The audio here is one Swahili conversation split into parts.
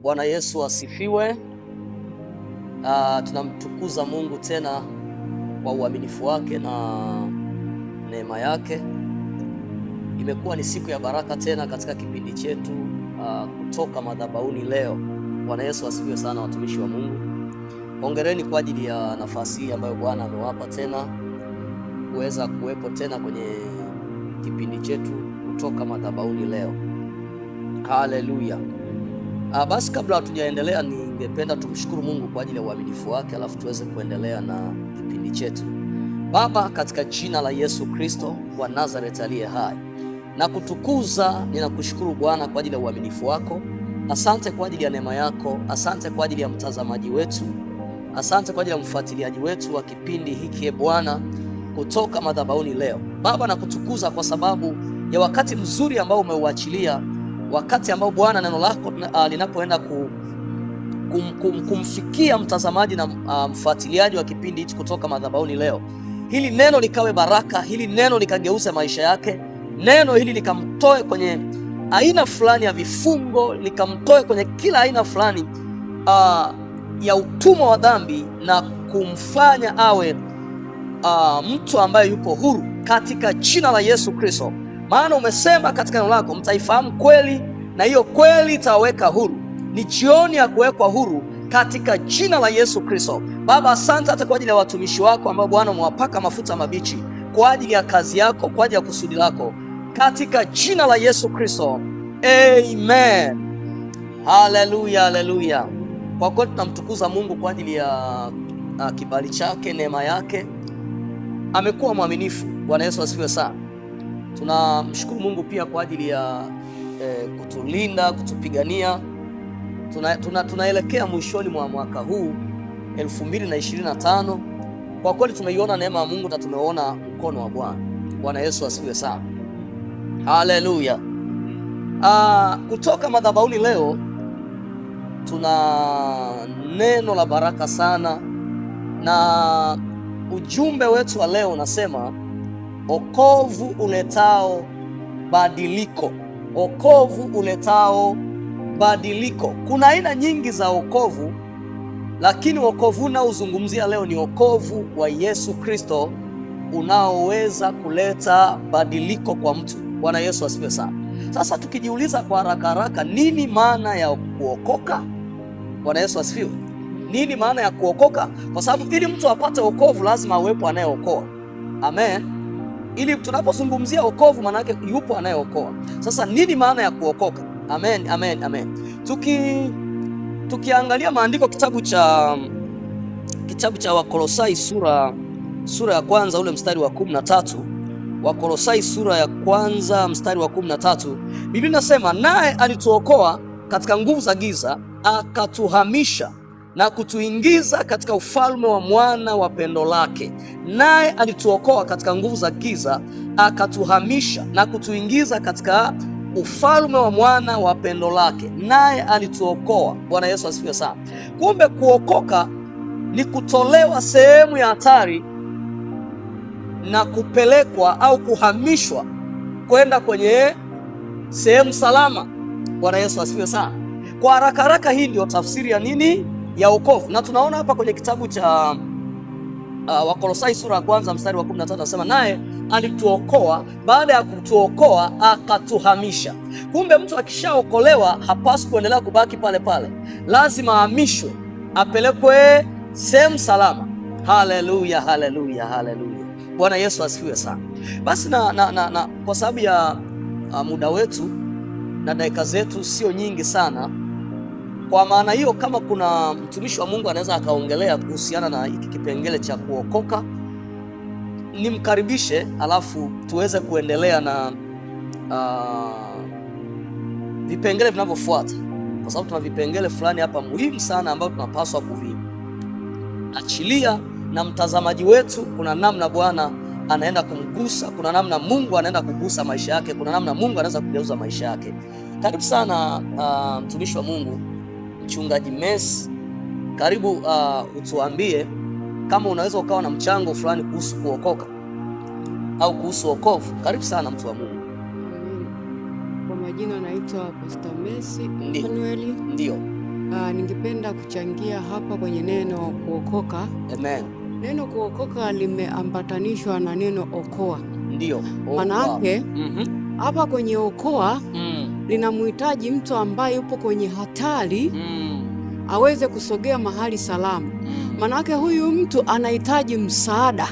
Bwana Yesu asifiwe. Tunamtukuza Mungu tena kwa uaminifu wake na neema yake. Imekuwa ni siku ya baraka tena katika kipindi chetu kutoka madhabahuni leo. Bwana Yesu asifiwe sana, watumishi wa Mungu. Hongereni kwa ajili ya nafasi hii ambayo Bwana amewapa tena kuweza kuwepo tena kwenye kipindi chetu kutoka madhabahuni leo. Haleluya. Basi kabla hatujaendelea, ningependa tumshukuru Mungu kwa ajili ya uaminifu wake, alafu tuweze kuendelea na kipindi chetu. Baba, katika jina la Yesu Kristo wa Nazareth aliye hai, na kutukuza, ninakushukuru Bwana kwa ajili ya uaminifu wako. Asante kwa ajili ya neema yako, asante kwa ajili ya mtazamaji wetu, asante kwa ajili ya mfuatiliaji wetu wa kipindi hiki Bwana kutoka madhabahuni leo. Baba, nakutukuza kwa sababu ya wakati mzuri ambao umeuachilia, wakati ambao Bwana neno lako linapoenda kumfikia mtazamaji na mfuatiliaji wa kipindi hiki kutoka madhabahuni leo. Hili neno likawe baraka, hili neno likageuze maisha yake, neno hili likamtoe kwenye aina fulani ya vifungo, likamtoe kwenye kila aina fulani ya utumwa wa dhambi na kumfanya awe mtu ambaye yuko huru katika jina la Yesu Kristo. Maana umesema katika neno lako, mtaifahamu kweli na hiyo kweli itawaweka huru. Ni jioni ya kuwekwa huru katika jina la Yesu Kristo. Baba, asante hata kwa ajili ya watumishi wako ambao Bwana umewapaka mafuta mabichi kwa ajili ya kazi yako, kwa ajili ya kusudi lako, katika jina la Yesu Kristo. Amen. Haleluya, haleluya. Kwa kweli tunamtukuza Mungu kwa ajili ya kibali chake, neema yake. Amekuwa mwaminifu. Bwana Yesu asifiwe sana. Tunamshukuru Mungu pia kwa ajili ya kutulinda, kutupigania. Tunaelekea mwishoni mwa mwaka huu 2025. Kwa kweli tumeiona neema ya Mungu na tumeona mkono wa Bwana. Bwana Yesu asifiwe sana. Haleluya. Kutoka madhabahuni leo tuna neno la baraka sana, na ujumbe wetu wa leo unasema wokovu uletao badiliko. Wokovu uletao badiliko. Kuna aina nyingi za wokovu, lakini wokovu unaozungumzia leo ni wokovu wa Yesu Kristo unaoweza kuleta badiliko kwa mtu. Bwana Yesu asifiwe sana. Sasa tukijiuliza kwa haraka haraka, nini maana ya kuokoka? Bwana Yesu asifiwe. Nini maana ya kuokoka? Kwa sababu ili mtu apate wokovu lazima awepo anayeokoa. Amen. Ili tunapozungumzia wokovu, maana yake yupo anayeokoa. Sasa nini maana ya kuokoka? Amen, amen, amen. Tukiangalia maandiko, kitabu cha Wakolosai sura ya kwanza ule mstari wa 13. Wakolosai sura ya kwanza mstari wa 13. Biblia inasema, naye alituokoa katika nguvu za giza, akatuhamisha na kutuingiza katika ufalme wa mwana wa pendo lake. Naye alituokoa katika nguvu za giza, akatuhamisha na kutuingiza katika ufalme wa mwana wa pendo lake. Naye alituokoa. Bwana Yesu asifiwe sana. Kumbe kuokoka ni kutolewa sehemu ya hatari na kupelekwa au kuhamishwa kwenda kwenye sehemu salama. Bwana Yesu asifiwe sana. Kwa haraka haraka, hii ndio tafsiri ya nini? Ya wokovu. Na tunaona hapa kwenye kitabu cha Wakolosai sura ya kwanza mstari wa 13, anasema naye alituokoa, baada ya kutuokoa akatuhamisha. Kumbe mtu akishaokolewa hapaswi kuendelea kubaki pale pale, lazima ahamishwe, apelekwe sehemu salama. Haleluya, haleluya, haleluya. Bwana Yesu asifiwe sana. Basi na kwa sababu ya muda wetu na dakika zetu sio nyingi sana, kwa maana hiyo, kama kuna mtumishi wa Mungu anaweza akaongelea kuhusiana na hiki kipengele cha kuokoka, nimkaribishe, alafu tuweze kuendelea na vipengele vinavyofuata, kwa sababu tuna vipengele fulani hapa muhimu sana ambavyo tunapaswa kuviachilia na mtazamaji wetu. Kuna namna Bwana anaenda kumgusa, kuna namna Mungu anaenda kugusa maisha yake, kuna namna Mungu anaweza kugeuza maisha yake. Karibu sana mtumishi wa Mungu Mchungaji Messi, karibu utuambie kama unaweza ukawa na mchango fulani kuhusu kuokoka au kuhusu wokovu. Karibu sana mtu wa Mungu. Kwa majina naitwa Pastor Messi Emmanuel. Ndio. Ningependa kuchangia hapa kwenye neno kuokoka. Amen. Neno kuokoka limeambatanishwa na neno okoa. Ndio. Maana yake hapa kwenye okoa linamhitaji mtu ambaye yupo kwenye hatari aweze kusogea mahali salama. Maana yake huyu mtu anahitaji msaada.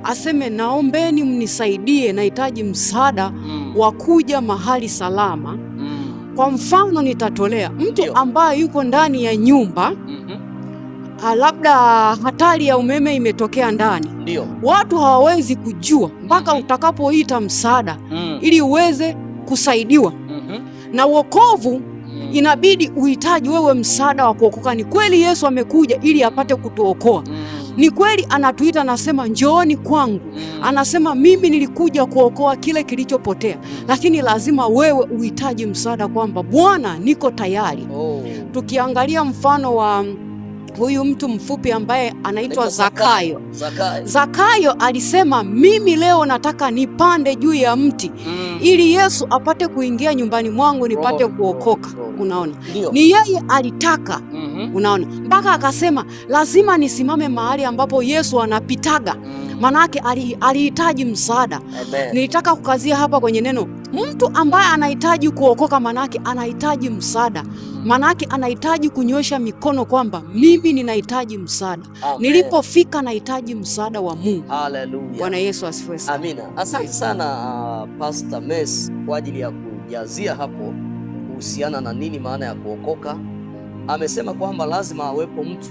Aseme naombeni mnisaidie, nahitaji msaada wa kuja mahali salama. Kwa mfano nitatolea mtu ambaye yuko ndani ya nyumba, labda hatari ya umeme imetokea ndani. Ndio. Watu hawawezi kujua mpaka utakapoita msaada ili uweze kusaidiwa. Na wokovu inabidi uhitaji wewe msaada wa kuokoka. Ni kweli Yesu amekuja ili apate kutuokoa. Ni kweli anatuita, anasema njooni kwangu. Anasema mimi nilikuja kuokoa kile kilichopotea. Lakini lazima wewe uhitaji msaada kwamba Bwana niko tayari. Tukiangalia mfano wa huyu mtu mfupi ambaye anaitwa Zakayo. Zakayo alisema mimi leo nataka nipande juu ya mti ili Yesu apate kuingia nyumbani mwangu nipate kuokoka. Unaona? Ni yeye alitaka. Unaona? Mpaka akasema lazima nisimame mahali ambapo Yesu anapitaga. Manake alihitaji msaada. Nilitaka kukazia hapa kwenye neno mtu ambaye anahitaji kuokoka, manake anahitaji msaada. Manake anahitaji kunyosha mikono kwamba mimi ninahitaji msaada. Nilipofika nahitaji msaada wa Mungu. Haleluya. Bwana Yesu asifiwe sana. Amina. Asante sana Pastor Messi kwa ajili ya kujazia hapo kuhusiana na nini maana ya kuokoka. Amesema kwamba lazima awepo mtu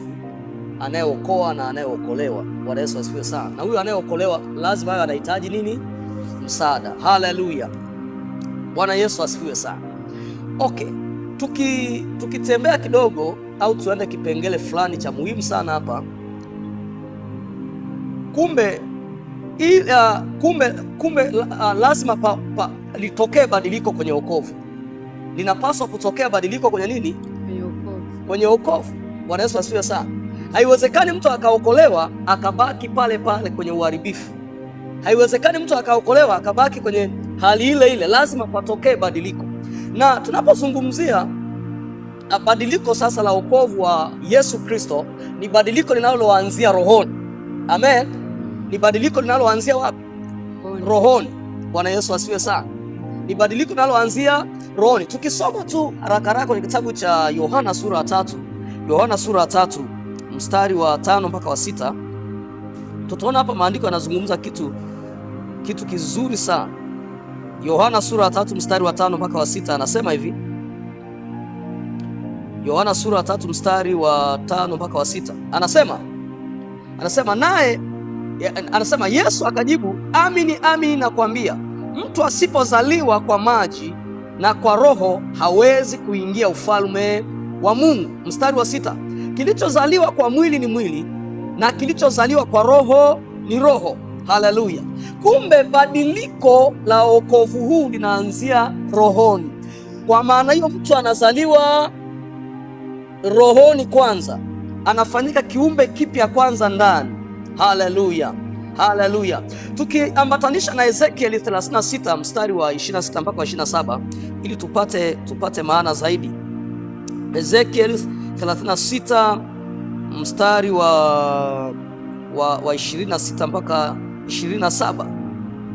anayeokoa na anayeokolewa. Bwana Yesu asifiwe sana. Na huyu anayeokolewa lazima awe anahitaji nini? Msaada. Haleluya. Bwana Yesu asifiwe sana. Okay. Tukitembea kidogo au tuende kipengele fulani cha muhimu sana hapa. Kumbe lazima litokee badiliko kwenye wokovu. Linapaswa kutokea badiliko kwenye nini? Kwenye wokovu. Bwana Yesu asifiwe sana. Haiwezekani mtu akaokolewa akabaki pale pale kwenye uharibifu. Haiwezekani mtu akaokolewa akabaki kwenye hali ile ile. Lazima patokee badiliko. Na tunapozungumzia badiliko sasa la wokovu wa Yesu Kristo, ni badiliko linaloanzia rohoni. Amen. Ni badiliko linaloanzia wapi? Rohoni. Bwana Yesu asifiwe sana. Ni badiliko linaloanzia rohoni. Tukisoma tu haraka haraka kwenye kitabu cha Yohana sura ya 3, Yohana sura ya 3 mstari wa 5 mpaka wa 6, tutaona hapa maandiko yanazungumza kitu kizuri sana. Yohana sura ya 3 mstari wa 5 mpaka wa 6 anasema hivi. Yohana sura ya 3 mstari wa 5 mpaka wa 6 anasema Yesu akajibu, amini amini nakwambia, mtu asipozaliwa kwa maji na kwa Roho hawezi kuingia ufalme wa Mungu. Mstari wa 6, kilichozaliwa kwa mwili ni mwili na kilichozaliwa kwa Roho ni roho. Haleluya. Kumbe badiliko la wokovu huu linaanzia rohoni. Kwa maana hiyo mtu anazaliwa rohoni kwanza, anafanyika kiumbe kipya kwanza ndani. Haleluya. Haleluya. Tukiambatanisha na Ezekiel 36 mstari wa 26 mpaka 27 ili tupate maana zaidi. Ezekiel 36 mstari wa 26 mpaka 27.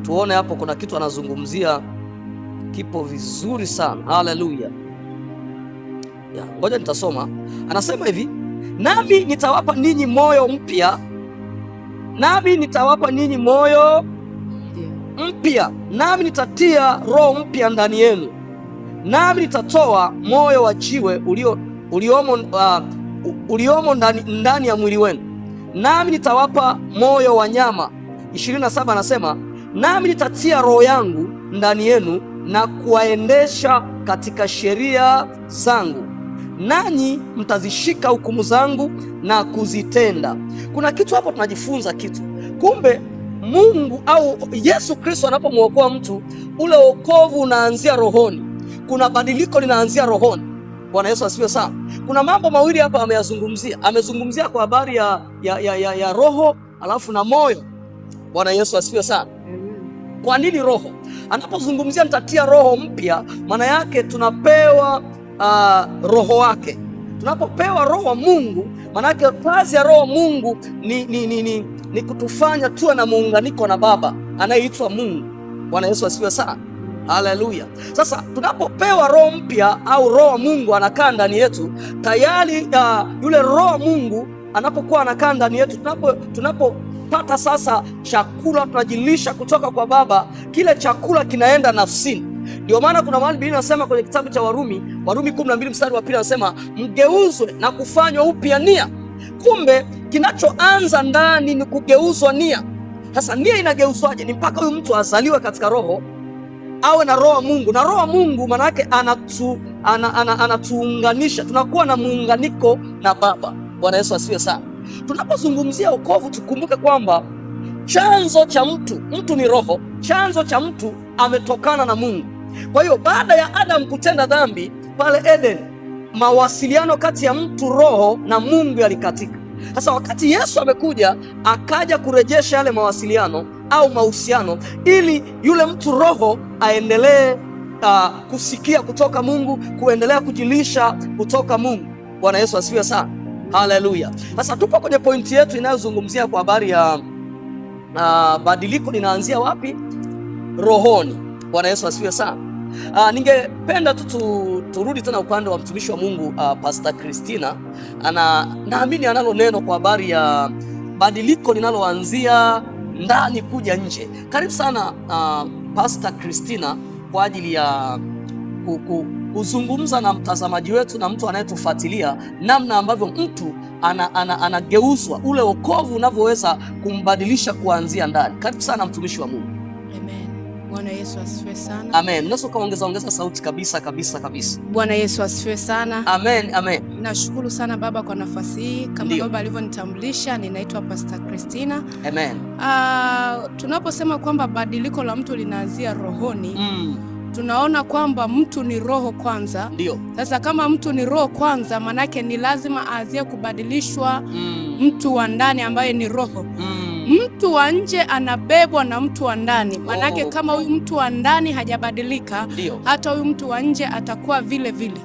Tuone hapo kuna kitu anazungumzia kipo vizuri sana. Haleluya. Ngoja nitasoma. Anasema hivi, nami nitawapa ninyi moyo mpya, nami nitawapa ninyi moyo mpya, nami nitatia roho mpya ndani yenu, nami nitatoa moyo wa jiwe uliomo ndani ya mwili wenu, nami nitawapa moyo wa nyama. 27 anasema, nami nitatia roho yangu ndani yenu na kuwaendesha katika sheria zangu, nanyi mtazishika hukumu zangu na kuzitenda. Kuna kitu hapo tunajifunza kitu. Kumbe Mungu au Yesu Kristo anapomwokoa mtu, ule wokovu unaanzia rohoni. Kuna badiliko linaanzia rohoni. Bwana Yesu asifiwe sana. Kuna mambo mawili hapa ameyazungumzia. Amezungumzia kwa habari ya roho alafu na moyo. Bwana Yesu asifiwe sana. Kwa nini roho? Anapozungumzia nitatia roho mpya, maana yake tunapewa roho wake. tunapopewa Roho wa Mungu, manake kazi ya Roho wa Mungu ni kutufanya tuwe na muunganiko na Baba anayeitwa Mungu. Bwana Yesu asifiwe sana. Haleluya. Sasa tunapopewa roho mpya au Roho wa Mungu anakaa ndani yetu, tayari yule Roho wa Mungu anapokuwa anakaa ndani yetu, tunapopata sasa chakula, tunajilisha kutoka kwa Baba, kile chakula kinaenda nafsini. Ndio maana kuna mahali Biblia inasema kwenye kitabu cha Warumi 12 mstari wa 2, anasema mgeuzwe na kufanywa upya nia. Kumbe kinachoanza ndani ni kugeuzwa nia. Sasa nia inageuzwaje? Ni mpaka huyu mtu azaliwe katika roho, awe na Roho wa Mungu, na Roho wa Mungu maana yake anatuunganisha, tunakuwa na muunganiko na Baba. Bwana Yesu asifiwe sana. Tunapozungumzia wokovu, tukumbuke kwamba chanzo cha mtu ni roho, chanzo cha mtu ametokana na Mungu. Kwa hiyo baada ya Adam kutenda dhambi pale Eden, mawasiliano kati ya mtu roho na Mungu yalikatika. Sasa wakati Yesu amekuja, akaja kurejesha yale mawasiliano au mahusiano, ili yule mtu roho aendelee kusikia kutoka Mungu, kuendelea kujilisha kutoka Mungu. Bwana Yesu asifiwe sana. Haleluya. Sasa tupo kwenye pointi yetu inayozungumzia kwa habari ya badiliko linaanzia wapi? Rohoni. Bwana Yesu asifiwe sana. Ningependa turudi tena upande wa mtumishi wa Mungu Pastor Christina. Naamini analo neno kwa habari ya badiliko linaloanzia ndani kuja nje. Karibu sana Pastor Christina kwa ajili ya kuzungumza na mtazamaji wetu na mtu anayetufuatilia namna ambavyo mtu anageuzwa, ule wokovu unavyoweza kumbadilisha kuanzia ndani. Karibu sana mtumishi wa Mungu. Amen. Bwana Yesu asifiwe sana. Amen. Unaweza ongeza sauti kabisa. Bwana Yesu asifiwe sana. Amen. Amen. Nashukuru sana Baba kwa nafasi hii. Kama Baba alivyonitambulisha, ninaitwa Pastor Christina. Amen. Tunaposema kwamba badiliko la mtu linaanzia rohoni, tunaona kwamba mtu ni roho kwanza. Ndio. Sasa kama mtu ni roho kwanza, manake ni lazima aanzie kubadilishwa mtu wa ndani ambaye ni roho. Mtu wa nje anabebwa na mtu wa ndani. Manake kama huyu mtu wa ndani hajabadilika, hata huyu mtu wa nje atakuwa vile vile.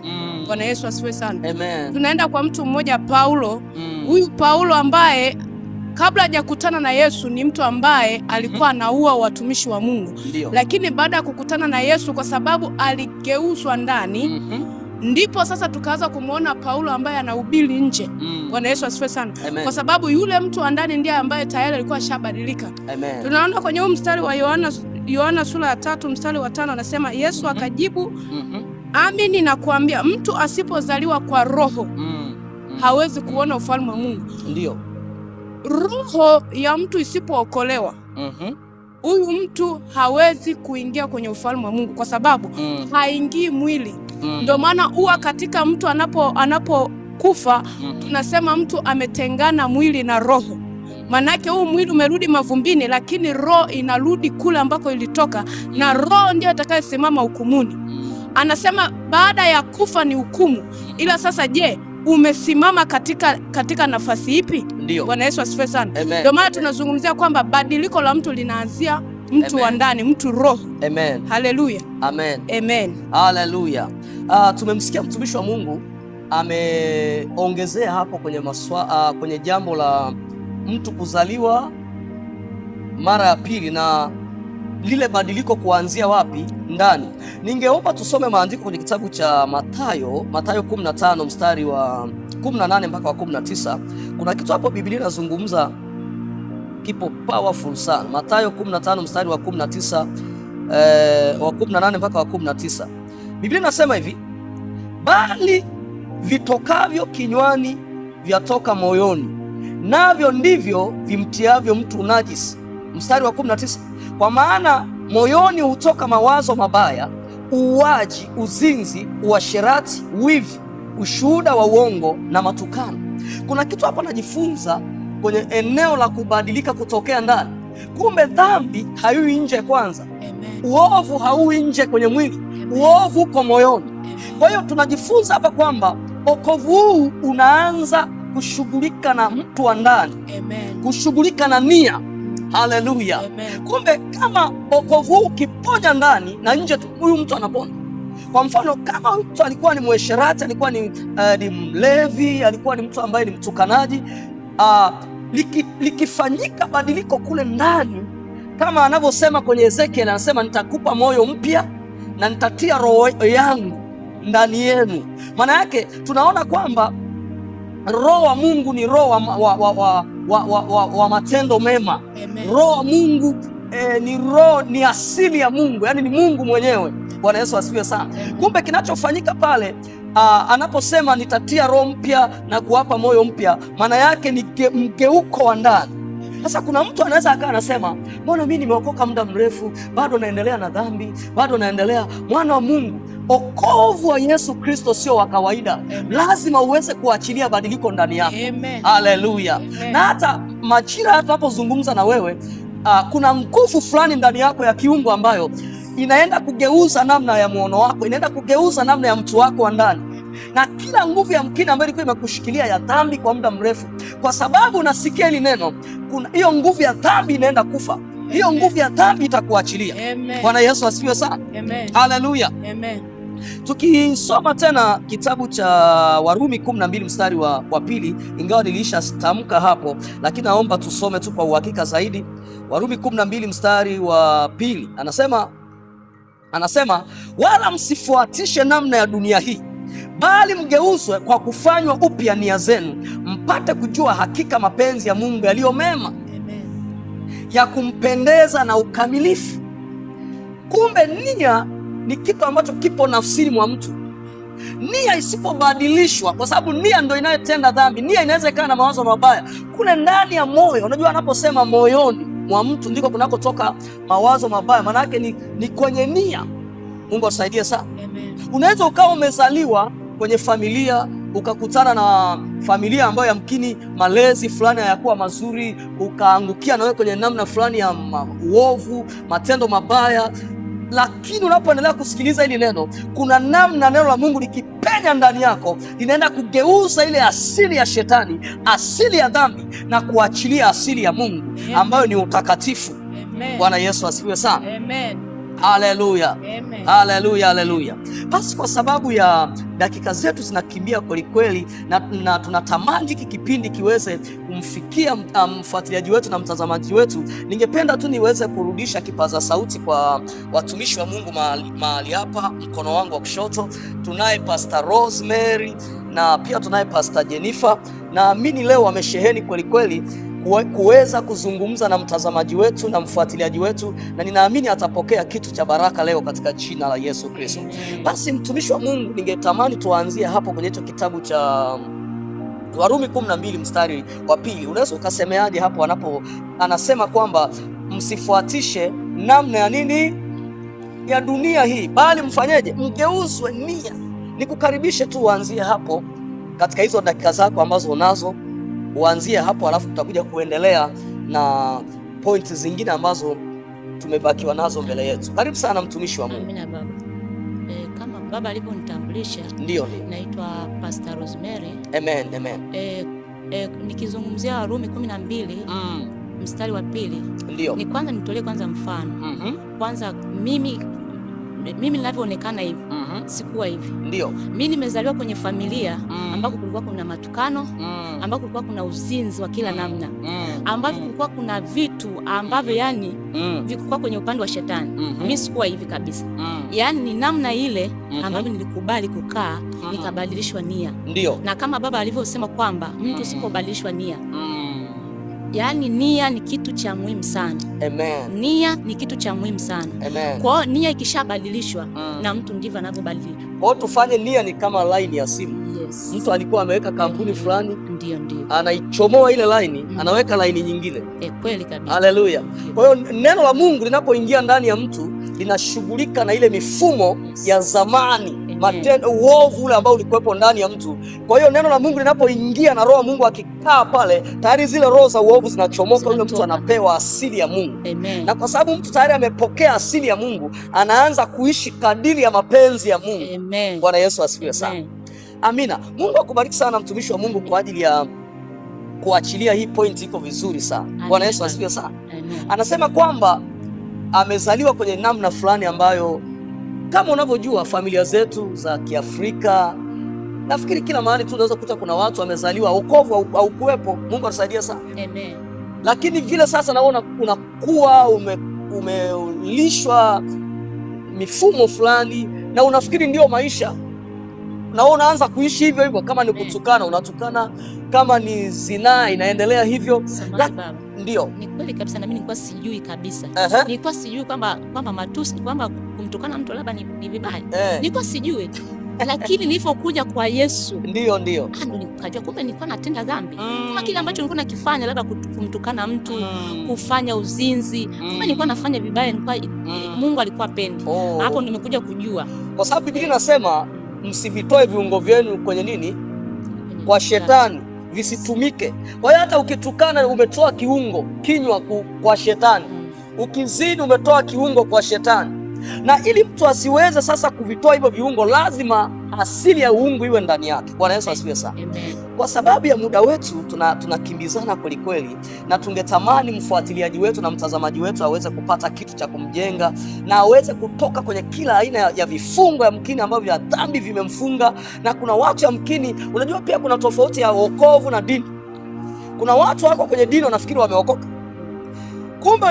Bwana Yesu asifiwe sana. Amen. Tunaenda kwa mtu mmoja Paulo. Huyu Paulo ambaye kabla hajakutana na Yesu ni mtu ambaye alikuwa anaua watumishi wa Mungu. Lakini baada ya kukutana na Yesu, kwa sababu aligeuzwa ndani, ndipo sasa tukaanza kumuona Paulo ambaye anahubiri nje. Bwana Yesu asifiwe sana. Kwa sababu yule mtu wa ndani ndiye ambaye tayari alikuwa shabadilika. Tunaona kwenye huu mstari wa Yohana sura ya 3 mstari wa 5, anasema Yesu akajibu, amini nakuambia, mtu asipozaliwa kwa roho hawezi kuona ufalme wa Mungu. Ndio. Roho ya mtu isipookolewa, huyu mtu hawezi kuingia kwenye ufalme wa Mungu, kwa sababu haingii mwili. Ndio maana huwa katika mtu anapokufa tunasema mtu ametengana mwili na roho. Manake huu mwili umerudi mavumbini, lakini roho inarudi kule ambako ilitoka, na roho ndio atakayesimama hukumuni. Anasema baada ya kufa ni hukumu, ila sasa je, umesimama katika nafasi ipi? Bwana Yesu asifiwe sana. Ndio maana tunazungumzia kwamba badiliko la mtu linaanzia mtu wa ndani, mtu roho. Amen. Haleluya. Amen. Amen. Haleluya. Tumemsikia mtumishi wa Mungu ameongezea hapo kwenye jambo la mtu kuzaliwa mara ya pili na lile badiliko kuanzia wapi? Ndani. Ningeomba tusome maandiko kwenye kitabu cha Mathayo 15 mstari wa 18 mpaka wa 19. Kuna kitu hapo Biblia inazungumza kipo powerful sana. Mathayo 15 mstari wa 19 wa 18 mpaka wa 19. Biblia inasema hivi: bali vitokavyo kinywani vyatoka moyoni, navyo ndivyo vimtiavyo mtu unajisi. Mstari wa 19, kwa maana moyoni hutoka mawazo mabaya, uuaji, uzinzi, uasherati, wivi, ushuhuda wa uongo na matukano. Kuna kitu hapa najifunza kwenye eneo la kubadilika kutokea ndani. Kumbe dhambi haiui nje kwanza. Uovu hauui nje kwenye mwili. Uovu uko moyoni. Kwa hiyo tunajifunza hapa kwamba wokovu huu unaanza kushughulika na mtu wa ndani, kushughulika na nia. Haleluya. Kumbe kama wokovu huu ukiponya ndani na nje, huyu mtu anapona. Kwa mfano, kama mtu alikuwa ni mwasherati, alikuwa ni mlevi, alikuwa ni mtu ambaye ni mtukanaji, likifanyika badiliko kule ndani, kama anavyosema kwenye Ezekiel, anasema nitakupa moyo mpya na nitatia roho yangu ndani yenu. Maana yake tunaona kwamba roho wa Mungu ni roho wa matendo mema. Roho wa Mungu ni asili ya Mungu, yani ni Mungu mwenyewe. Bwana Yesu asifiwe sana. Kumbe kinachofanyika pale anaposema nitatia roho mpya na kuwapa moyo mpya, maana yake ni mgeuko wa ndani. Sasa kuna mtu anaweza akawa anasema, mbona mimi nimeokoka muda mrefu bado naendelea na dhambi, bado naendelea. Mwana wa Mungu, okovu wa Yesu Kristo sio wa kawaida. Lazima uweze kuachilia badiliko ndani yako. Haleluya. Na hata majira tunapozungumza na wewe, kuna nguvu fulani ndani yako ya kiungu ambayo inaenda kugeuza namna ya muono wako, inaenda kugeuza namna ya mtu wako wa ndani. Na kila nguvu ya mkini ambayo ilikuwa imekushikilia ya dhambi kwa muda mrefu, kwa sababu unasikia hili neno, kuna hiyo nguvu ya dhambi inaenda kufa. Hiyo nguvu ya dhambi itakuachilia. Bwana Yesu asifiwe sana. Haleluya. Tukisoma tena kitabu cha Warumi 12 mstari wa pili, ingawa nilisha tamka hapo, lakini naomba tusome tu kwa uhakika zaidi. Warumi 12 mstari wa pili anasema wala msifuatishe namna ya dunia hii, bali mgeuzwe kwa kufanywa upya nia zenu, mpate kujua hakika mapenzi ya Mungu yaliyo mema, ya kumpendeza na ukamilifu. Kumbe nia ni kitu ambacho kipo nafsini mwa mtu. Nia isipobadilishwa, kwa sababu nia ndio inayotenda dhambi. Nia inaweza ikawa na mawazo mabaya kule ndani ya moyo. Unajua, anaposema moyoni mwa mtu ndiko kunakotoka mawazo mabaya, maana yake ni kwenye nia. Mungu atusaidie sana. Unaweza ukawa umezaliwa kwenye familia, ukakutana na familia ambayo yamkini malezi fulani hayakuwa mazuri, ukaangukia na wewe kwenye namna fulani ya uovu, matendo mabaya. Lakini unapoendelea kusikiliza hili neno, kuna namna neno la Mungu likipenya ndani yako linaenda kugeuza ile asili ya shetani, asili ya dhambi, na kuachilia asili ya Mungu ambayo ni utakatifu. Bwana Yesu asifiwe sana. Haleluya. Haleluya, haleluya. Basi kwa sababu ya dakika zetu zinakimbia kweli kweli, na tunatamani hiki kipindi kiweze kumfikia mfuatiliaji wetu na mtazamaji wetu, ningependa tu niweze kurudisha kipaza sauti kwa watumishi wa Mungu mahali hapa. Mkono wangu wa kushoto tunaye Pastor Rosemary na pia tunaye Pastor Jennifer. Naamini leo wamesheheni kweli kweli kuweza kuzungumza na mtazamaji wetu na mfuatiliaji wetu, na ninaamini atapokea kitu cha baraka leo katika jina la Yesu Kristo. Basi mtumishi wa Mungu, ningetamani tuanzie hapo kwenye hicho kitabu cha Warumi 12 mstari wa pili. Unaweza ukasemeaje hapo anasema kwamba msifuatishe namna ya nini? Ya dunia hii, bali mfanyeje? Mgeuzwe nia. Nikukaribishe tu uanzie hapo katika hizo dakika zako ambazo unazo. Uanzie hapo, alafu tutakuja kuendelea na pointi zingine ambazo tumebakiwa nazo mbele yetu. Karibu sana mtumishi wa Mungu. Amina baba. Kama baba alivyonitambulisha, ndio naitwa Pastor Rosemary. Amen, amen. Nikizungumzia Warumi 12 mstari wa pili, ndio ni kwanza nitolee kwanza mfano. Kwanza mimi ninavyoonekana hivi, sikuwa hivi. Ndio. Mimi nimezaliwa kwenye familia ambako kulikuwa kuna matukano, ambako kulikuwa kuna uzinzi wa kila namna, ambako kulikuwa kuna vitu ambavyo yani vilikuwa kwenye upande wa shetani. Mimi sikuwa hivi kabisa. Yani ni namna ile ambavyo nilikubali kukaa, nikabadilishwa nia. Ndio. Na kama baba alivyosema kwamba mtu usipobadilishwa nia, yaani nia ni kitu cha muhimu sana. Amen. Nia ni kitu cha muhimu sana. Amen. Kwa hiyo nia ikishabadilishwa na mtu ndivyo anavyobadilika. Kwa hiyo tufanye nia ni kama line ya simu. Yes. Mtu alikuwa ameweka kampuni fulani, ndio anaichomoa ile line, anaweka line nyingine. Kweli kabisa. Haleluya. Kwa hiyo neno la Mungu linapoingia ndani ya mtu linashughulika na ile mifumo ya zamani, matendo uovu ule ambao ulikuwepo ndani ya mtu. Kwa hiyo neno la Mungu linapoingia na roho ya Mungu akikaa pale, tayari zile roho za uovu zinachomoka, yule mtu anapewa asili ya Mungu. Amen. Na kwa sababu mtu tayari amepokea asili ya Mungu, anaanza kuishi kadiri ya mapenzi ya Mungu. Amen. Bwana Yesu asifiwe sana. Amina. Mungu akubariki sana mtumishi wa Mungu kwa ajili ya kuachilia hii point, iko vizuri sana. Bwana Yesu asifiwe sana. Amen. Anasema kwamba amezaliwa kwenye namna fulani ambayo kama unavyojua familia zetu za Kiafrika, nafikiri kila mahali tu unaweza kukuta kuna watu wamezaliwa wokovu au kuwepo. Mungu atusaidie sana. Amen. Lakini vile sasa naona unakuwa umelishwa mifumo fulani na unafikiri ndio maisha, na unaanza kuishi hivyo hivyo. Kama ni kutukana unatukana, kama ni zinaa inaendelea hivyo. Ndio, ni kweli kabisa, na mimi nilikuwa sijui kabisa. Nilikuwa sijui kwamba matusi, kwamba kumtukana mtu labda ni vibaya. Nilikuwa sijui. Lakini nilipokuja kwa Yesu ndio nikajua kumbe nilikuwa natenda dhambi. Kama kile ambacho nilikuwa nakifanya, labda kumtukana mtu, kufanya uzinzi, kumbe nilikuwa nafanya vibaya, nilikuwa Mungu alikuwa pendi. Hapo nimekuja kujua. Kwa sababu Biblia inasema msivitoe viungo vyenu kwenye nini? Kwa shetani, visitumike. Kwa hiyo hata ukitukana umetoa kiungo kinywa kwa shetani. Ukizini umetoa kiungo kwa shetani. Na ili mtu asiweze sasa kuvitoa hivyo viungo, lazima asili ya uungu iwe ndani yake. Bwana Yesu asifiwe sana. Kwa sababu ya muda wetu tunakimbizana kweli kweli, na tungetamani mfuatiliaji wetu na mtazamaji wetu aweze kupata kitu cha kumjenga na aweze kutoka kwenye kila aina ya vifungo yamkini ambavyo vya dhambi vimemfunga. Na kuna watu yamkini, unajua pia kuna tofauti ya wokovu na dini. Kuna watu wako kwenye dini wanafikiri wameokoka. Kumbe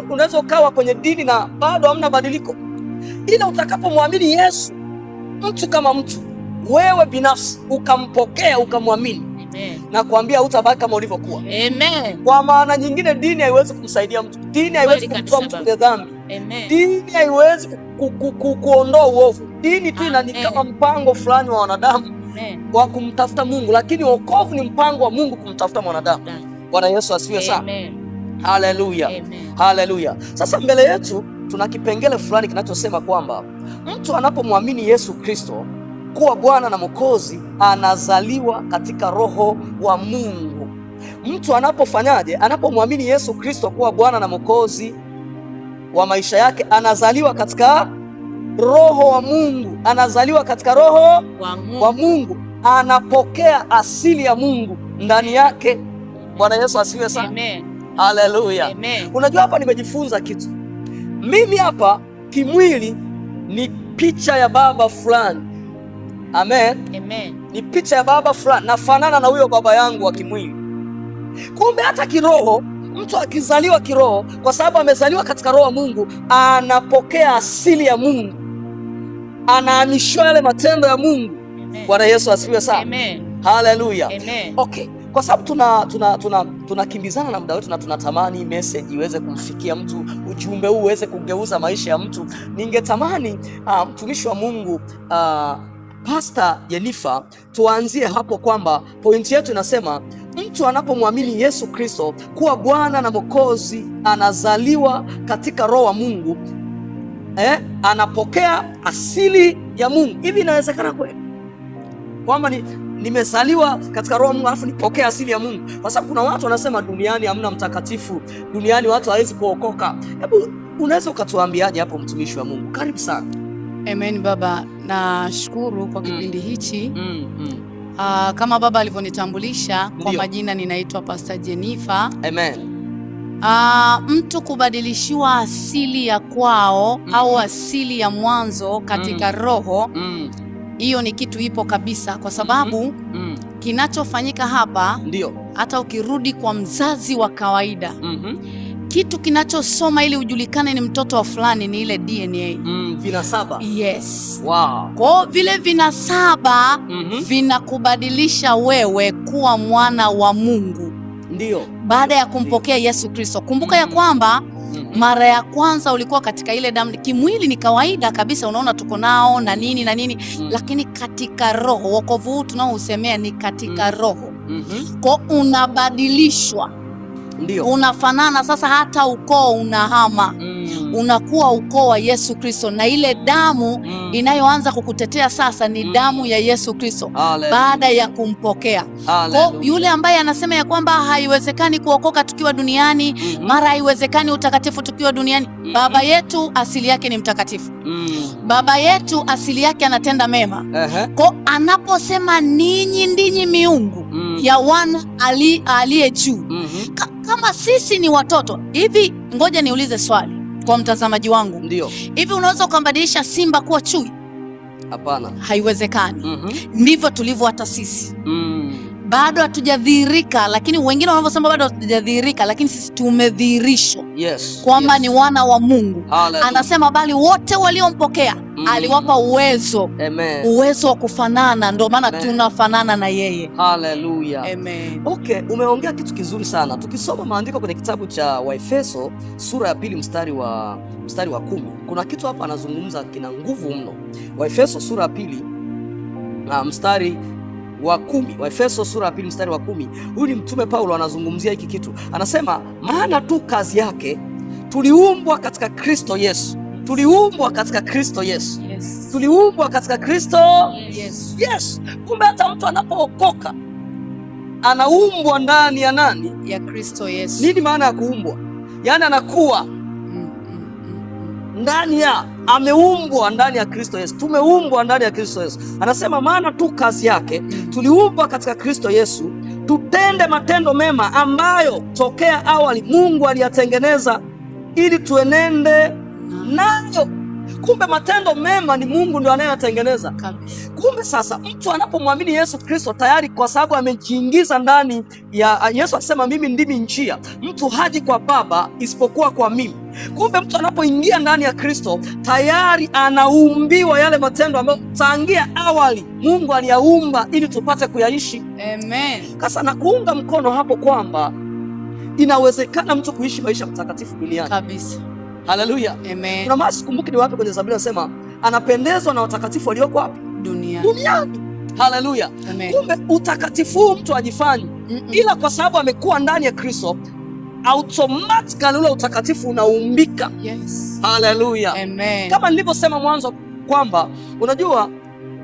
unaweza ukawa kwenye dini na bado hamna badiliko. Ila utakapomwamini Yesu, mtu kama mtu, wewe binafsi ukampokea, ukamwamini, na kuambia utabaki kama ulivyokuwa. Kwa maana nyingine, dini haiwezi kumsaidia mtu. Dini haiwezi kumtoa mtu kwenye dhambi. Dini haiwezi kuondoa uovu. Dini tu ni kama mpango fulani wa wanadamu wa kumtafuta Mungu, lakini wokovu ni mpango wa Mungu kumtafuta mwanadamu. Bwana Yesu asifiwe sana. Haleluya. Haleluya. Sasa mbele yetu tuna kipengele fulani kinachosema kwamba mtu anapomwamini Yesu Kristo kuwa Bwana na Mwokozi, anazaliwa katika roho wa Mungu. Mtu anapofanyaje? Anapomwamini Yesu Kristo kuwa Bwana na Mwokozi wa maisha yake, anazaliwa katika roho wa Mungu. Anazaliwa katika roho wa Mungu. Anapokea asili ya Mungu ndani yake. Bwana Yesu asifiwe sana. Haleluya. Unajua, hapa nimejifunza kitu. Mimi hapa kimwili ni picha ya baba fulani. Amen. Ni picha ya baba fulani, nafanana na huyo baba yangu wa kimwili. Kumbe hata kiroho, mtu akizaliwa kiroho, kwa sababu amezaliwa katika roho wa Mungu, anapokea asili ya Mungu, anahamishwa yale matendo ya Mungu. Bwana Yesu asifiwe sana. Haleluya. Okay. Kwa sababu tunakimbizana na muda wetu na tunatamani message iweze kumfikia mtu, ujumbe huu uweze kugeuza maisha ya mtu. Ningetamani mtumishi wa Mungu Pastor Jennifer, tuanzie hapo kwamba pointi yetu inasema mtu anapomwamini Yesu Kristo kuwa Bwana na Mwokozi, anazaliwa katika roho wa Mungu, anapokea asili ya Mungu. Hivi inawezekana kweli kwamba nimezaliwa katika roho wa Mungu alafu nipokea asili ya Mungu? Kwa sababu kuna watu wanasema duniani hamna mtakatifu, duniani watu hawezi kuokoka. Hebu unaweza ukatuambiaje hapo, mtumishi wa Mungu? Karibu sana. Amen baba, nashukuru kwa kipindi hichi. Kama baba alivyonitambulisha kwa majina, ninaitwa Pastor Jennifer. Amen. Mtu kubadilishiwa asili ya kwao au asili ya mwanzo katika roho, hiyo ni kitu ipo kabisa, kwa sababu kinachofanyika hapa ndio hata ukirudi kwa mzazi wa kawaida, kitu kinachosoma ili ujulikane ni mtoto wa fulani ni ile DNA. Vinasaba. Yes. Wow. Kwa vile vinasaba vinakubadilisha wewe kuwa mwana wa Mungu. Ndio. Baada ya kumpokea Yesu Kristo. Kumbuka ya kwamba mara ya kwanza ulikuwa katika ile damu. Kimwili ni kawaida kabisa, unaona tuko nao na nini na nini, lakini katika roho, wokovu huu tunaousemea ni katika roho. Kwa unabadilishwa. Ndio. Unafanana sasa, hata ukoo unahama. Unakuwa ukoo wa Yesu Kristo, na ile damu inayoanza kukutetea sasa ni damu ya Yesu Kristo baada ya kumpokea. Kwa yule ambaye anasema ya kwamba haiwezekani kuokoka tukiwa duniani, mara haiwezekani utakatifu tukiwa duniani, baba yetu asili yake ni mtakatifu. Baba yetu asili yake anatenda mema. Kwa anaposema ninyi ndinyi miungu ya wana aliye juu, kama sisi ni watoto hivi, ngoja niulize swali. Kwa mtazamaji wangu, ndio hivi unaweza ukambadilisha simba kuwa chui? Hapana, haiwezekani. Ndivyo tulivyo hata sisi. Bado hatujadhihirika, lakini wengine wanavyosema bado hatujadhihirika, lakini sisi tumedhihirishwa kwamba ni wana wa Mungu. Anasema bali wote waliompokea aliwapa uwezo. Amen. Uwezo wa kufanana, ndio maana tunafanana na yeye. Haleluya. Amen. Okay, umeongea kitu kizuri sana. Tukisoma maandiko kwenye kitabu cha Waefeso sura ya 2 mstari wa 10, kuna kitu hapa anazungumza kina nguvu mno. Waefeso sura ya 2 mstari wa 10. Waefeso sura ya 2 mstari wa 10. Huyu ni mtume Paulo anazungumzia hiki kitu. Anasema maana tu kazi yake tuliumbwa katika Kristo Yesu. Tuliumbwa katika Kristo Yesu. Tuliumbwa katika Kristo Yesu. Kumbe hata mtu anapookoka anaumbwa ndani ya nani? Ya Kristo Yesu. Nini maana ya kuumbwa? Yaani anakuwa ndani ya, ameumbwa ndani ya Kristo Yesu. Tumeumbwa ndani ya Kristo Yesu. Anasema maana tu kazi yake tuliumbwa katika Kristo Yesu tutende matendo mema ambayo tokea awali Mungu aliyatengeneza ili tuenende nayo. Kumbe matendo mema ni Mungu ndio anayeyatengeneza. Kumbe sasa mtu anapomwamini Yesu Kristo tayari, kwa sababu amejiingiza ndani ya Yesu, asema mimi ndimi njia, mtu haji kwa Baba isipokuwa kwa mimi. Kumbe mtu anapoingia ndani ya Kristo tayari anaumbiwa yale matendo ambayo tangia awali Mungu aliyaumba ili tupate kuyaishi. Amen. Sasa na kuunga mkono hapo kwamba inawezekana mtu kuishi maisha matakatifu duniani kabisa. Haleluya. Amen. Kuna mahali sikumbuki ni wapi kwenye Zaburi anasema anapendezwa na watakatifu walioko wapi? Duniani. Haleluya. Kumbe utakatifu mtu ajifanyi, ila kwa sababu amekuwa ndani ya Kristo automatically ule utakatifu unaumbika. Haleluya. Amen. Kama nilivyosema mwanzo kwamba unajua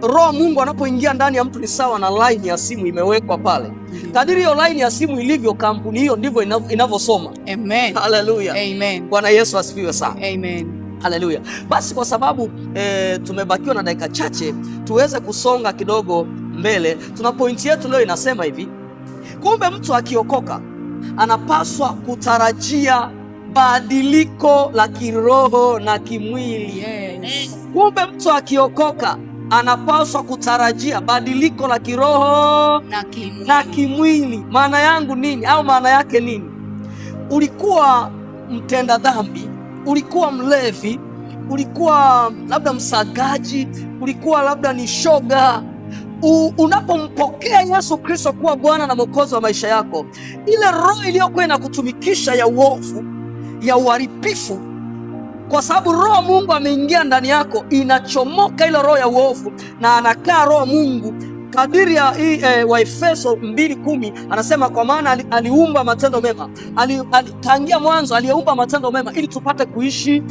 Roho Mungu anapoingia ndani ya mtu ni sawa na line ya simu imewekwa pale. Kadiri hiyo line ya simu ilivyo, kampuni hiyo ndivyo inavyosoma. Amen. Haleluya. Amen. Bwana Yesu asifiwe sana. Amen. Haleluya. Basi kwa sababu tumebakiwa na dakika chache, tuweze kusonga kidogo mbele. Tuna pointi yetu leo inasema hivi: kumbe mtu akiokoka anapaswa kutarajia badiliko la kiroho na kimwili. Kumbe mtu akiokoka anapaswa kutarajia badiliko la kiroho na kimwili. Maana yangu nini au maana yake nini? Ulikuwa mtenda dhambi, ulikuwa mlevi, ulikuwa labda msagaji, ulikuwa labda ni shoga. Unapompokea Yesu Kristo kuwa Bwana na Mwokozi wa maisha yako, ile roho iliyokuwa inakutumikisha ya uovu, ya uharibifu, kwa sababu Roho Mungu ameingia ndani yako, inachomoka ile roho ya uovu na anakaa Roho Mungu. Kadiri ya Waefeso 2:10 anasema kwa maana aliumba matendo mema, tangia mwanzo aliumba matendo mema ili tupate kuishi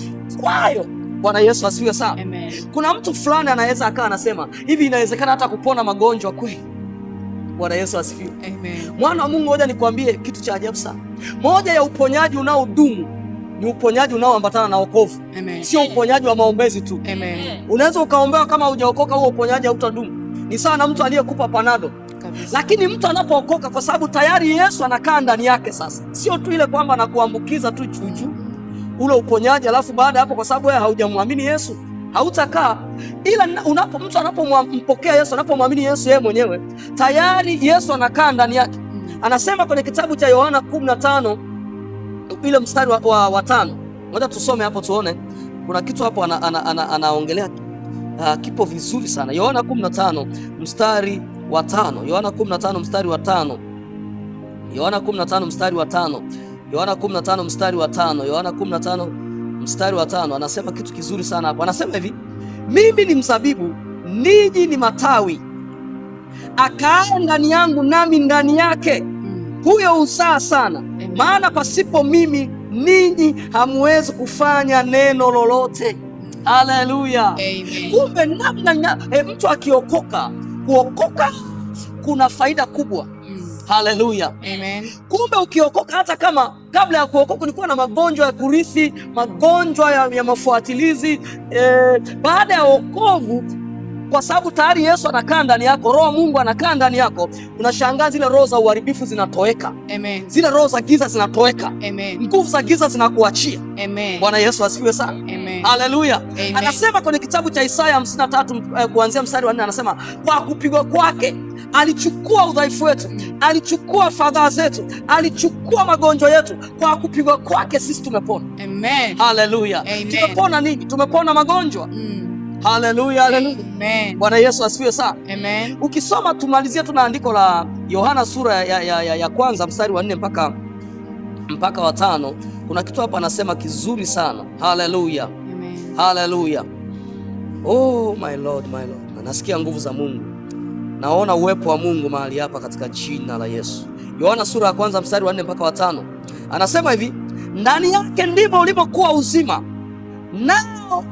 kwayo. Bwana Yesu asifiwe sana. Amen. Kuna mtu fulani anaweza akawa anasema hivi, inawezekana hata kupona magonjwa kweli? Bwana Yesu asifiwe. Amen. Mwana wa Mungu, ngoja nikwambie kitu cha ajabu sana. Moja ya uponyaji unaodumu ni uponyaji unaoambatana na wokovu. Sio uponyaji wa maombezi tu. Amen. Unaweza ukaombewa kama hujaokoka, huo uponyaji hautadumu. Ni sawa na mtu aliyekupa panado. Lakini mtu anapookoka, kwa sababu tayari Yesu anakaa ndani yake, sasa sio tu ile kwamba anakuambukiza tu chuchu ule uponyaji, alafu baada hapo kwa sababu wewe haujamwamini Yesu hautakaa. Ila mtu anapompokea Yesu, anapomwamini Yesu yeye mwenyewe, tayari Yesu anakaa ndani yake. Anasema kwenye kitabu cha Yohana 15 ile mstari wa 5. Ngoja tusome hapo tuone. Kuna kitu hapo anaongelea kipo vizuri sana. Yohana 15 mstari wa 5. Yohana 15 mstari wa 5. Yohana 15 mstari wa 5. Yohana 15 mstari wa 5. Yohana 15 mstari wa 5 anasema kitu kizuri sana hapo. Anasema hivi: mimi ni mzabibu, ninyi ni matawi. Akae ndani yangu nami ndani yake, huyo huzaa sana. Maana pasipo mimi ninyi hamwezi kufanya neno lolote. Haleluya. Kumbe namna mtu akiokoka, kuokoka kuna faida kubwa. Haleluya. Amen. Kumbe ukiokoka, hata kama kabla ya kuokoka ulikuwa na magonjwa ya kurithi, magonjwa ya mafuatilizi, baada ya wokovu kwa sababu tayari Yesu anakaa ndani yako, Roho Mungu anakaa ndani yako. Unashangaa zile roho za uharibifu zinatoweka. Amen. Zile roho za giza zinatoweka. Amen. Nguvu za giza zinakuachia. Amen. Bwana Yesu asifiwe sana. Amen. Haleluya. Anasema kwenye kitabu cha Isaya 53 kuanzia mstari wa 4, anasema kwa kupigwa kwake alichukua udhaifu wetu, alichukua fadhaa zetu, alichukua magonjwa yetu. Kwa kupigwa kwake sisi tumepona. Amen. Haleluya. Tumepona nini? Tumepona magonjwa. Haleluya, haleluya. Bwana Yesu asifiwe sana. Amen. Ukisoma, tumalizie tuna andiko la Yohana sura ya kwanza mstari wa 4 mpaka wa 5. Kuna kitu hapa anasema kizuri sana. Haleluya. Haleluya. Oh my Lord, my Lord. Nasikia nguvu za Mungu. Naona uwepo wa Mungu mahali hapa katika jina la Yesu. Yohana sura ya kwanza mstari wa 4 mpaka wa 5. Anasema hivi, ndani yake ndimo ulimokuwa uzima, nao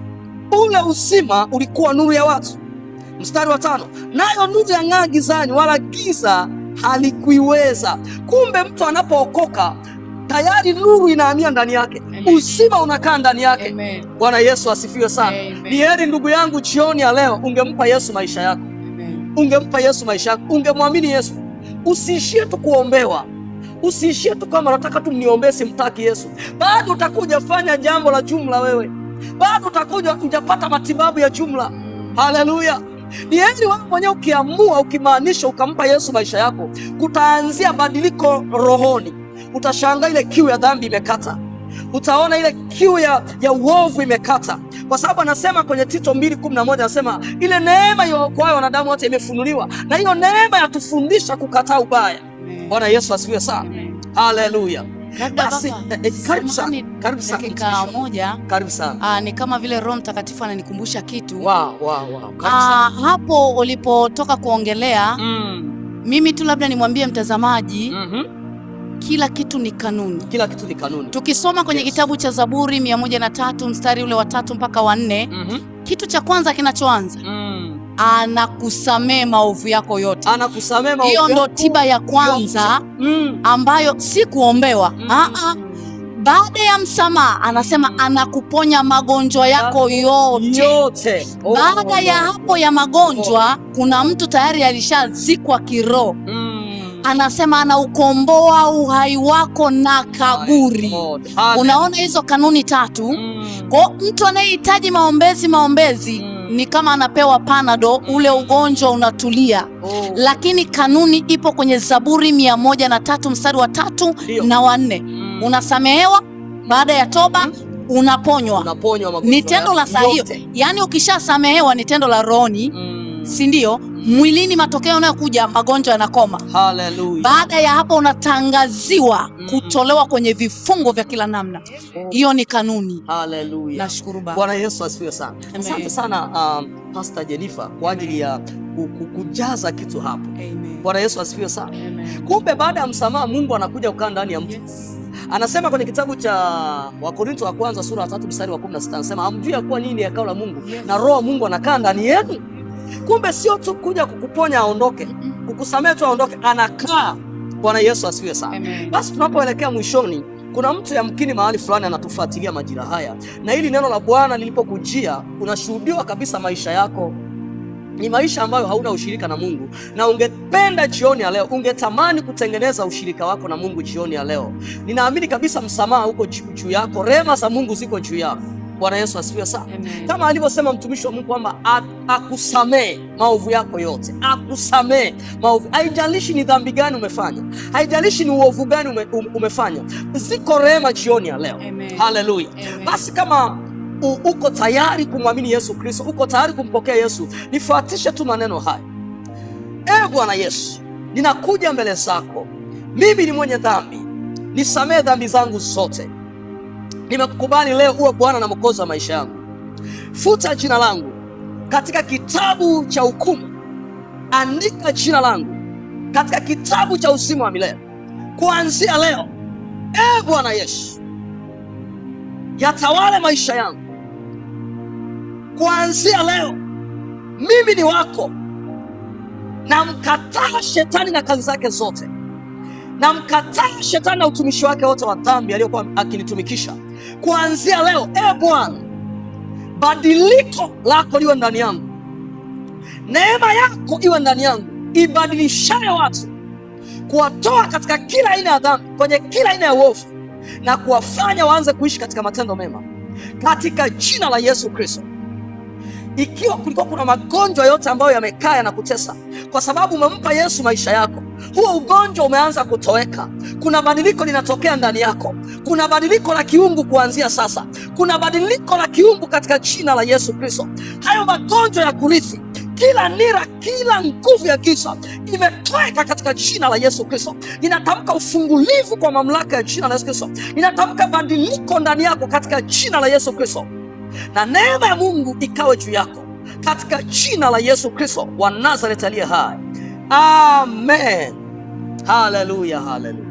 ule uzima ulikuwa nuru ya watu. Mstari wa 5, nayo nuru yang'aa gizani, wala giza halikuiweza. Kumbe mtu anapookoka tayari nuru inahamia ndani yake. Amen. Uzima unakaa ndani yake. Amen. Bwana Yesu asifiwe sana. Amen. Ni heri ndugu yangu jioni ya leo ungempa Yesu maisha yako. Amen. Ungempa Yesu maisha yako, ungemwamini Yesu. Usiishie tu kuombewa, usiishie tu kama nataka tu mniombee, simtaki Yesu. Bado utakuja fanya jambo la jumla wewe, bado utakuja ujapata matibabu ya jumla. Haleluya. Ni heri wewe mwenyewe ukiamua, ukimaanisha, ukampa Yesu maisha yako, kutaanzia badiliko rohoni. Utashangaa ile kiu ya dhambi imekata, utaona ile kiu ya uovu imekata, kwa sababu anasema kwenye Tito 2:11 anasema ile neema iokoayo wanadamu wote imefunuliwa, na hiyo neema yatufundisha kukataa ubaya. Bwana Yesu asifiwe sana. Haleluya. Basi karibu sana. Dakika moja. Karibu sana. Ni kama vile Roho Mtakatifu ananikumbusha kitu. Wow. Hapo ulipotoka kuongelea, mimi tu labda nimwambie mtazamaji, kila kitu ni kanuni. Kila kitu ni kanuni. Tukisoma kwenye kitabu cha Zaburi 103 mstari ule wa 3 mpaka wa 4, kitu cha kwanza kinachoanza, anakusamee maovu yako yote. Anakusamee maovu. Hiyo ndo tiba ya kwanza ambayo si kuombewa. Baada ya msamaha anasema anakuponya magonjwa yako yote. Baada ya hapo ya magonjwa, kuna mtu tayari alishazikwa kiroho. Anasema anaukomboa uhai wako na kaburi. Unaona hizo kanuni tatu. Kwa mtu anayehitaji maombezi ni kama anapewa panado, ule ugonjwa unatulia. Lakini kanuni ipo kwenye Zaburi 103 mstari wa 3 na wa 4. Unasamehewa, baada ya toba unaponywa. Ni tendo la saa hiyo. Yaani ukishasamehewa ni tendo la rohoni, si ndio? Mwilini matokeo yanayokuja, magonjwa yanakoma. Haleluya. Baada ya hapo unatangaziwa kutolewa kwenye vifungo vya kila namna. Hiyo ni kanuni. Haleluya. Nashukuru Baba. Bwana Yesu asifiwe sana. Asante sana Pastor Jennifer kwa ajili ya kujaza kitu hapo. Bwana Yesu asifiwe sana. Kumbe baada ya msamaha Mungu anakuja kukaa ndani ya mtu. Anasema kwenye kitabu cha Wakorintho wa kwanza sura ya 3 mstari wa 16, anasema hamjui ya kuwa nini ni hekalu la Mungu na Roho wa Mungu anakaa ndani yenu. Kumbe sio tu kuja kukuponya aondoke, kukusamea tu aondoke, anakaa. Bwana Yesu asifiwe sana. Basi tunapoelekea mwishoni, kuna mtu yamkini mahali fulani anatufuatilia majira haya, na hili neno la Bwana lilipokujia, unashuhudiwa kabisa maisha yako ni maisha ambayo hauna ushirika na Mungu, na ungependa jioni ya leo, ungetamani kutengeneza ushirika wako na Mungu jioni ya leo. Ninaamini kabisa msamaha uko juu yako, rehema za Mungu ziko juu yako. Bwana Yesu asifiwe sana. Kama alivyosema mtumishi wa Mungu kwamba akusamee maovu yako yote, akusamee maovu. Haijalishi ni dhambi gani umefanya, haijalishi ni uovu gani umefanya, ziko rehema jioni ya leo. Haleluya. Basi kama uko tayari kumwamini Yesu Kristo, uko tayari kumpokea Yesu, nifuatishe tu maneno haya. Bwana Yesu, ninakuja mbele zako, mimi ni mwenye dhambi, nisamee dhambi zangu zote. Nimekukubali leo uwe Bwana na Mwokozi wa maisha yangu. Futa jina langu katika kitabu cha hukumu, andika jina langu katika kitabu cha uzima wa milele. Kuanzia leo, Bwana Yesu, yatawale maisha yangu. Kuanzia leo, mimi ni wako. Namkataa shetani na kazi zake zote. Namkataa shetani na utumishi wake wote wa dhambi aliyokuwa akinitumikisha. Kuanzia leo, Bwana, badiliko lako liwe ndani yangu. Neema yako iwe ndani yangu, ibadilishaye watu, kuwatoa katika kila aina ya dhambi, kwenye kila aina ya uovu, na kuwafanya waanze kuishi katika matendo mema, katika jina la Yesu Kristo. Ikiwa kulikuwa kuna magonjwa yote ambayo yamekaa yanakutesa, kwa sababu umempa Yesu maisha yako, huo ugonjwa umeanza kutoweka. Kuna badiliko linatokea ndani yako. Kuna badiliko la kiungu kuanzia sasa. Kuna badiliko la kiungu katika jina la Yesu Kristo. Hayo magonjwa ya kurithi, kila nira, kila nguvu ya giza imetoweka katika jina la Yesu Kristo. Ninatamka ufungulivu kwa mamlaka ya jina la Yesu Kristo. Ninatamka badiliko ndani yako katika jina la Yesu Kristo, na neema ya Mungu ikawe juu yako katika jina la Yesu Kristo wa Nazareti aliye hai. Amen. Haleluya, haleluya.